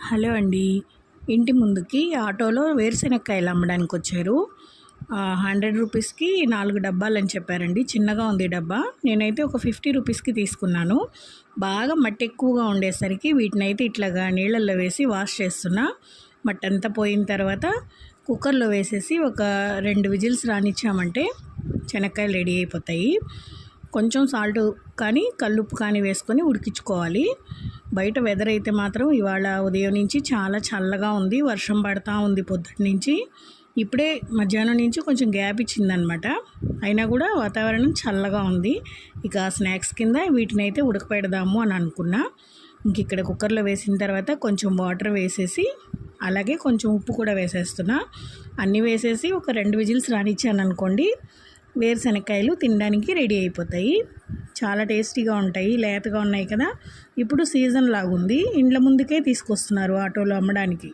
Hello అండి. ఇంటి ముందుకి ఆటోలో వేరుశెనక్కాయలు అమ్మడానికి వచ్చారు. 100 రూపీస్కి 4 డబ్బాలని చెప్పారండి. చిన్నగా ఉంది డబ్బా. నేనైతే ఒక 50 రూపీస్కి తీసుకున్నాను. బాగా మట్టి ఎక్కువగా ఉండేసరికి వీటినైతే ఇట్లాగా నీళ్ళల్లో వేసి వాష్ చేస్తున్నా. మట్టి అంతా పోయిన తర్వాత కుక్కర్లో వేసేసి ఒక 2 విజిల్స్ రానిచ్చామంటే శనక్కాయలు రెడీ అయిపోతాయి. కొంచెం సాల్ట్ కానీ కల్లుప్పు కానీ వేసుకొని ఉడికించుకోవాలి. బయట వెదర్ అయితే మాత్రం ఇవాళ ఉదయం నుంచి చాలా చల్లగా ఉంది. వర్షం పడతా ఉంది పొద్దుటి నుంచి. ఇప్పుడే మధ్యాహ్నం నుంచి కొంచెం గ్యాప్ ఇచ్చిందనమాట. అయినా కూడా వాతావరణం చల్లగా ఉంది. ఇక స్నాక్స్ కింద వీటిని అయితే ఉడకపెడదాము అని అనుకున్నా. ఇంక ఇక్కడ కుక్కర్లో వేసిన తర్వాత కొంచెం వాటర్ వేసేసి అలాగే కొంచెం ఉప్పు కూడా వేసేస్తున్నా. అన్నీ వేసేసి ఒక 2 విజిల్స్ రానిచ్చాను అనుకోండి, వేరుశెనక్కాయలు తినడానికి రెడీ అయిపోతాయి. చాలా టేస్టీగా ఉంటాయి. లేతగా ఉన్నాయి కదా. ఇప్పుడు సీజన్ లాగుంది. ఇండ్ల ముందుకే తీసుకొస్తున్నారు ఆటోలో అమ్మడానికి.